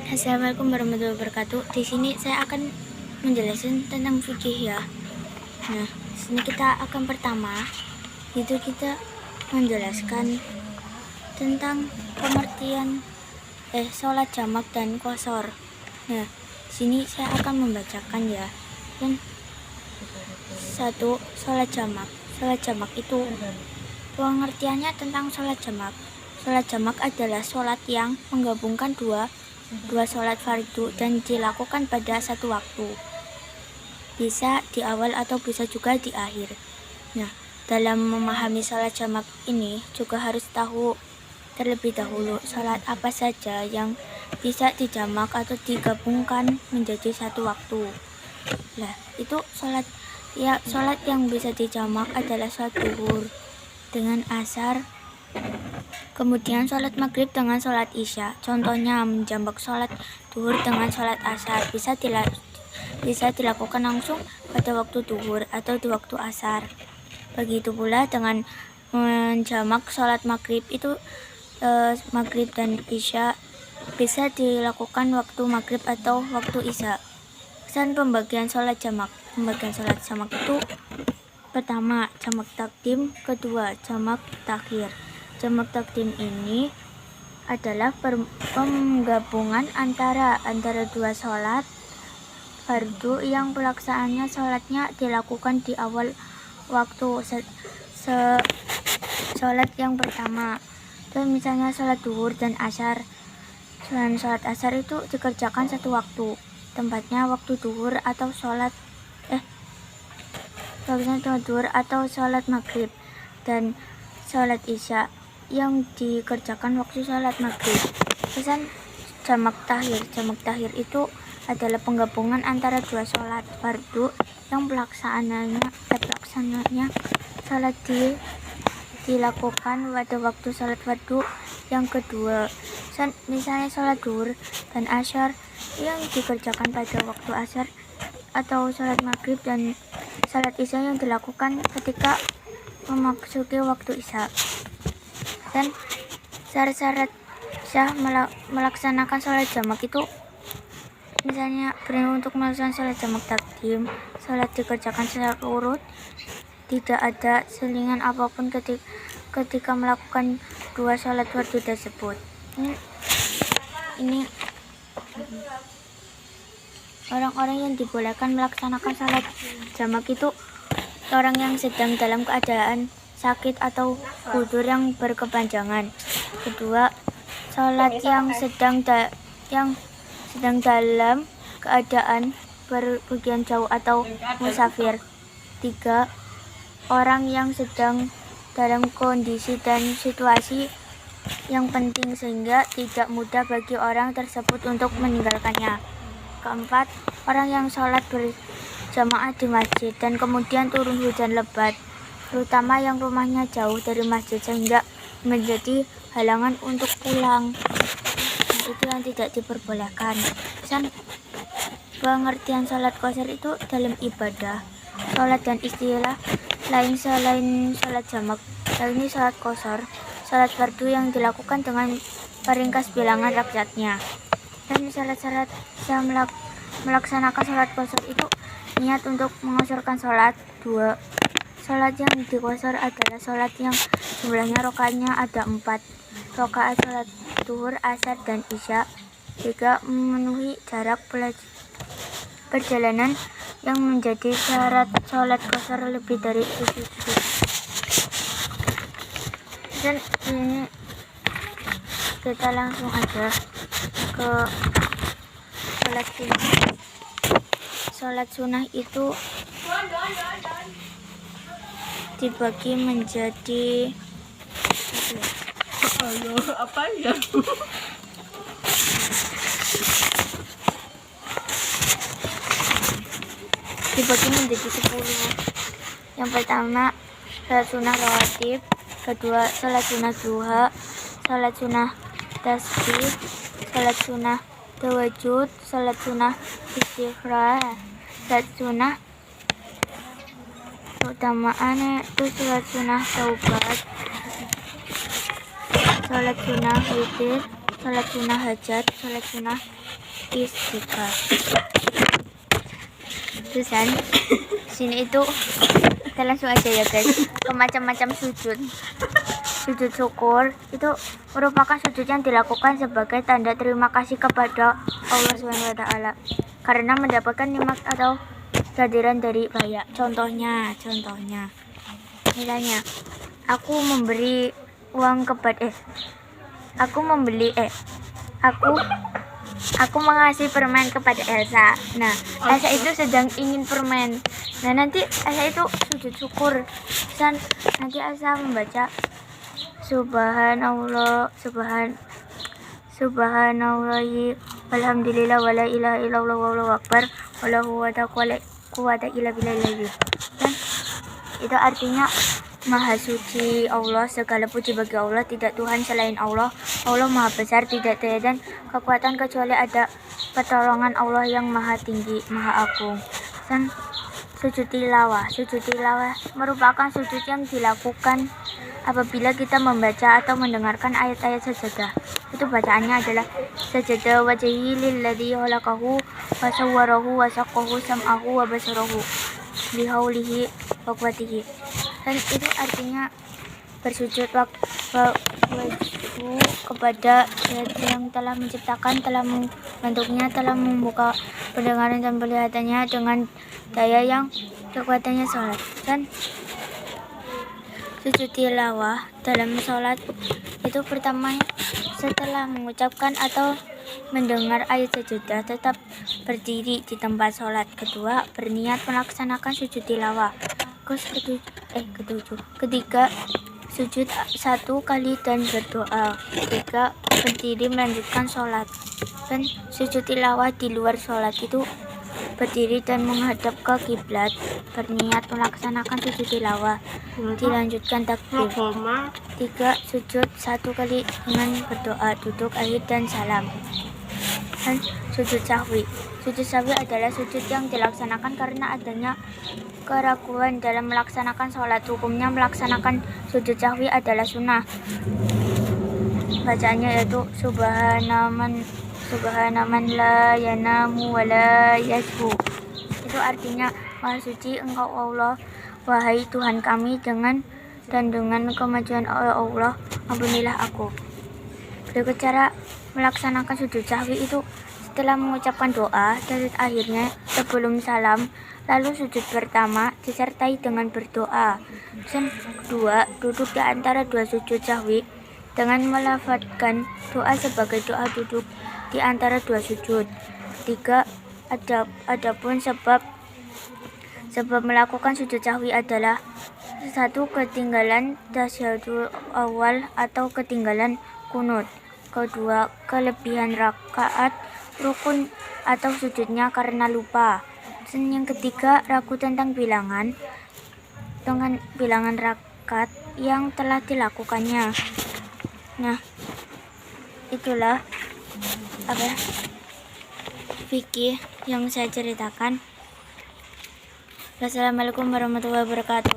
Assalamualaikum warahmatullahi wabarakatuh. Di sini saya akan menjelaskan tentang fikih ya. Nah, di sini kita akan pertama itu kita menjelaskan tentang pengertian sholat jamak dan qashar. Nah, di sini saya akan membacakan ya. Dan satu, sholat jamak. Sholat jamak itu pengertiannya tentang sholat jamak. Sholat jamak adalah sholat yang menggabungkan dua sholat fardu dan dilakukan pada satu waktu, bisa di awal atau bisa juga di akhir. Nah, dalam memahami sholat jamak ini juga harus tahu terlebih dahulu sholat apa saja yang bisa dijamak atau digabungkan menjadi satu waktu. Nah, itu sholat yang bisa dijamak adalah sholat zuhur dengan asar, kemudian sholat maghrib dengan sholat isya. Contohnya menjamak sholat zuhur dengan sholat asar bisa dilakukan langsung pada waktu zuhur atau di waktu asar. Begitu pula dengan menjamak sholat maghrib itu maghrib dan isya bisa dilakukan waktu maghrib atau waktu isya. Pesan pembagian sholat jamak. Pembagian sholat jamak itu pertama jamak takdim, kedua jamak takhir. Jamak takdim ini adalah penggabungan antara dua sholat fardu yang pelaksanaannya sholatnya dilakukan di awal waktu sholat yang pertama. Dan misalnya sholat zuhur dan asar. Selain sholat asar itu dikerjakan satu waktu. Tempatnya waktu zuhur atau sholat maghrib, dan sholat isya yang dikerjakan waktu sholat maghrib. Pesan jamak tahir. Jamak tahir itu adalah penggabungan antara dua sholat fardu yang pelaksananya sholat dilakukan pada waktu sholat fardu yang kedua. Misalnya sholat zuhur dan asar yang dikerjakan pada waktu asar, atau sholat maghrib dan sholat isya yang dilakukan ketika memasuki waktu isya. Dan syarat-syarat sah melaksanakan sholat jamak itu misalnya untuk melaksanakan sholat jamak takdim, sholat dikerjakan secara urut, tidak ada selingan apapun ketika melakukan dua sholat fardu tersebut. Ini orang-orang yang dibolehkan melaksanakan sholat jamak itu orang yang sedang dalam keadaan sakit atau udzur yang berkepanjangan. Kedua, sholat yang sedang dalam keadaan berpergian jauh atau musafir. Tiga, orang yang sedang dalam kondisi dan situasi yang penting sehingga tidak mudah bagi orang tersebut untuk meninggalkannya. Keempat, orang yang sholat berjamaah di masjid dan kemudian turun hujan lebat, terutama yang rumahnya jauh dari masjid sehingga menjadi halangan untuk pulang. Nah, itu yang tidak diperbolehkan. Pesan pengertian sholat qashar itu dalam ibadah, sholat dan istilah lain selain sholat jamak. Hal ini sholat qashar, sholat fardu yang dilakukan dengan meringkas bilangan rakaatnya. Dan syarat-syarat bisa melaksanakan sholat qashar itu niat untuk mengqasharkan sholat. 2. Sholat yang diqashar adalah sholat yang jumlahnya rakaatnya ada 4 rakaat sholat zuhur, asar, dan isya. 3. Memenuhi jarak perjalanan yang menjadi syarat sholat qashar lebih dari 7 juz. Dan ini kita langsung aja ke sholat sunnah. Sholat sunnah itu dibagi menjadi apa ya? Dibagi menjadi 10. Yang pertama sholat sunnah rawatib, kedua sholat sunnah duha, sholat sunnah tasbih, sholat sunnah tawajud, sholat sunnah istighfar, sholat sunnah utamaannya itu sholat sunnah taubat, sholat sunnah witir, sholat sunnah hajat, sholat sunnah istiqlal. Terusan sini itu kita langsung aja ya guys ke macam-macam sujud. Sujud syukur itu merupakan sujud yang dilakukan sebagai tanda terima kasih kepada Allah SWT karena mendapatkan nikmat atau kehadiran dari bahaya. Contohnya misalnya aku memberi uang kepada aku mengasih permen kepada Elsa. Nah, Elsa itu sedang ingin permen. Nah, nanti Elsa itu sujud syukur. Dan nanti Elsa membaca Subhanallahi walhamdulillah wala ilaha illallah wallahu akbar wala quwwata illa billah. Dan itu artinya Maha suci Allah, segala puji bagi Allah, tidak Tuhan selain Allah. Allah Maha besar, tidak daya dan kekuatan kecuali ada pertolongan Allah yang Maha tinggi, Maha agung. Dan sujud tilawah merupakan sujud yang dilakukan apabila kita membaca atau mendengarkan ayat-ayat sajadah. Itu bacaannya adalah sajadah wajhi lilladzi khalaqahu wa sawwarahu wa saqqahu sam'ahu wa basarahu lihaulihi wa quwwatihi. Dan itu artinya bersujud wajhu kepada Zat yang telah menciptakan, telah membentuknya, telah membuka pendengaran dan penglihatannya dengan daya yang kekuatannya sholat. Dan sujud tilawah dalam sholat itu pertama setelah mengucapkan atau mendengar ayat sajadah tetap berdiri di tempat sholat. Kedua, berniat melaksanakan sujud tilawah. Ketiga, sujud 1 kali dan berdoa. Ketiga, berdiri melanjutkan sholat. Dan sujud tilawah di luar sholat itu berdiri dan menghadap ke kiblat, berniat melaksanakan sujud tilawah, dilanjutkan takbir. 3, sujud 1 kali dengan berdoa, duduk, akhir dan salam. Dan sujud sahwi adalah sujud yang dilaksanakan karena adanya keraguan dalam melaksanakan sholat. Hukumnya melaksanakan sujud sahwi adalah sunnah. Bacaannya yaitu subhanaman la yanamu wa la yasbu. Itu artinya Maha suci Engkau Allah, wahai Tuhan kami, dengan kemajuan Allah ampunilah aku. Berikut cara melaksanakan sujud sahwi itu setelah mengucapkan doa dan akhirnya sebelum salam, lalu sujud pertama disertai dengan berdoa. Dan kedua, duduk di antara dua sujud sahwi dengan melafadzkan doa sebagai doa duduk di antara dua sujud. 3, adapun sebab melakukan sujud sahwi adalah 1, ketinggalan tasyahud awal atau ketinggalan kunut. Kedua, kelebihan rakaat rukun atau sujudnya karena lupa. Dan yang ketiga, ragu tentang bilangan rakaat yang telah dilakukannya. Nah, itulah fikih yang saya ceritakan. Wassalamualaikum warahmatullahi wabarakatuh.